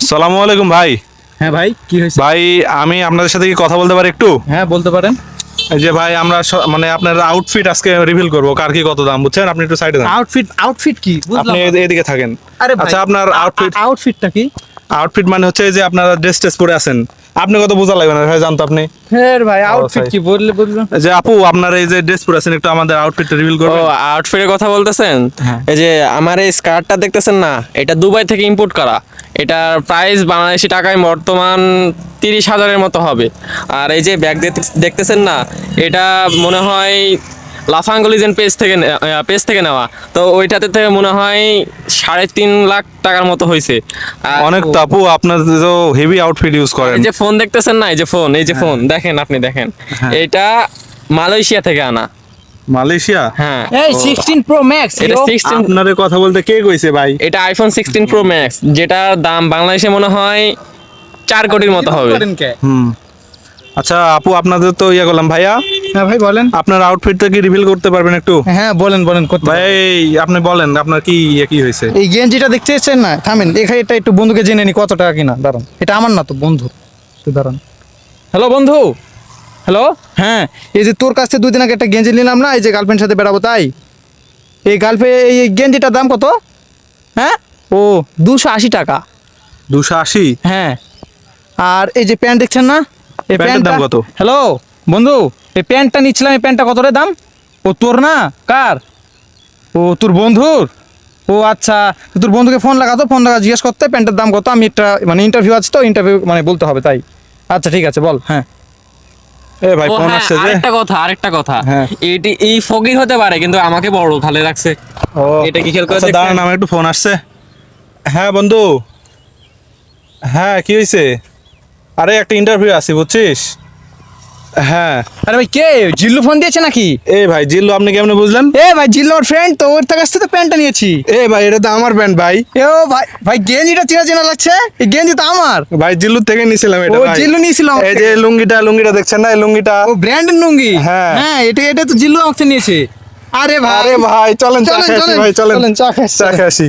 সালামু আলাইকুম ভাই। হ্যাঁ ভাই, কি হয়েছে? ভাই আমি আপনাদের সাথে কি কথা বলতে পারি একটু? হ্যাঁ, বলতে পারেন। এই যে ভাই আমরা মানে আপনার আউটফিট আজকে রিভিল করব, কার কি কত দাম বুঝছেন? আপনি একটু সাইডে যান, আউটফিট কি বুঝলাম আপনি না। এদিকে থাকেন। আরে ভাই, আচ্ছা আপনার আউটফিটটা কি? আউটফিট মানে হচ্ছে যে আপনারা ড্রেস টেস পরে আছেন, আপনি কত বোঝা লাগবে না ভাই, জানতো আপনি হ্যাঁ ভাই, আউটফিট ভাই। কি বললে বুঝলাম। যে আপু আপনার এই যে ড্রেস পরে আছেন, একটু আমাদের আউটফিটটা রিভিল ও করবেন? আউটফিটের কথা বলতেছেন? হ্যাঁ। এই যে আমার এই স্কার্টটা দেখতেছেন না, এটা দুবাই থেকে ইম্পোর্ট করা। এটার প্রাইস বাংলাদেশি টাকায় বর্তমান 30,000-এর মতো হবে। আর এই যে ব্যাগ দেখতেছেন না, এটা মনে হয় লাফাঙ্গলিজেন পেজ থেকে নেওয়া। তো ওইটাতে থেকে মনে হয় 3.5 লাখ টাকার মতো হয়েছে। আর অনেক তো আপু, আপনার তো হেভি আউটফিট ইউজ করেন। এই যে ফোন দেখতেছেন না, এই যে ফোন দেখেন, আপনি দেখেন, হ্যাঁ। এটা মালয়েশিয়া থেকে আনা। মালয়েশিয়া? হ্যাঁ, এই 16 প্রো ম্যাক্স এটা 16, আপনারে কথা বলতে কে কইছে ভাই? এটা আইফোন 16 প্রো ম্যাক্স, যেটার দাম বাংলাদেশে মনে হয় 4 কোটির মতো হবে। হুম। আচ্ছা আপু, আপনাদের তো ইয়া করলাম ভাইয়া, হ্যাঁ ভাই বলেন। আপনার আউটফিটটা কি রিভিল করতে পারবেন একটু? হ্যাঁ বলেন বলেন, করতে ভাই আপনি বলেন আপনার কি কি হয়েছে? এই গেঞ্জিটা দেখতে এসেছেন না, থামেন এখানে, এটা একটু বন্ধুকে জেনে নি কত টাকা কিনা। দাঁড়ান, এটা আমার না তো, বন্ধু। একটু দাঁড়ান। হ্যালো বন্ধু, হ্যালো। হ্যাঁ, এই যে তোর কাছ থেকে 2 দিন আগে একটা গেঞ্জি নিলাম না, এই যে গার্লফ্রেন্ড সাথে বেড়াবো তাই। এই গেঞ্জিটার দাম কত? হ্যাঁ, ও 280 টাকা। 280? হ্যাঁ, আর এই যে প্যান্ট দেখছেন না, এই প্যান্টের দাম কত? হ্যালো বন্ধু, এই প্যান্টটা নিচ্ছিলাম, এই প্যান্টটা কত রে দাম? ও তোর না, কার? ও তোর বন্ধুর? ও আচ্ছা, তোর বন্ধুকে ফোন লাগা, জিজ্ঞেস করতে প্যান্টের দাম কত। আমি একটা মানে ইন্টারভিউ আছে তো, ইন্টারভিউ মানে বলতে হবে তাই। আচ্ছা ঠিক আছে, বল। হ্যাঁ এ ভাই ও ফোন হ্যাঁ, আসছে যে। আরেকটা কথা, হ্যাঁ। এই ফকির হতে পারে কিন্তু আমাকে বড় ভালো রাখছে। ও এটা কি খেয়াল করে আচ্ছা, দেখছেন? দাঁড়ান আমার একটু ফোন আসছে। হ্যাঁ বন্ধু, হ্যাঁ কি হয়েছে? আরে একটা ইন্টারভিউ আছে বুঝছিস? হ্যাঁ। আরে ভাই, কে জিল্লু ফোন দিয়েছে নাকি? এ ভাই জিল্লু, আপনি কেমনে বুঝলেন? এ ভাই, জিল্লু আমার ফ্রেন্ড তো, ওর কাছ থেকে তো প্যান্টটা নিয়েছি। এ ভাই এটা তো আমার প্যান্ট ভাই। এ ও ভাই, ভাই গেঞ্জিটা চেনা চেনা লাগছে, এই গেঞ্জি তো আমার। ভাই জিল্লুর থেকে নিছিলাম এটা ও ভাই। জিল্লু নিয়েছিল আমাকে। এই যে লুঙ্গিটা দেখছেন না, এই লুঙ্গিটা। ও ব্র্যান্ডের লুঙ্গি। হ্যাঁ। হ্যাঁ, এটা তো জিল্লু আমাকে নিয়েছে। আরে ভাই, আরে ভাই চলেন চা চলেন খেয়ে আসি চলেন ভাই, চলেন চলেন, চা খাচ্ছি। চা খেয়ে আসি।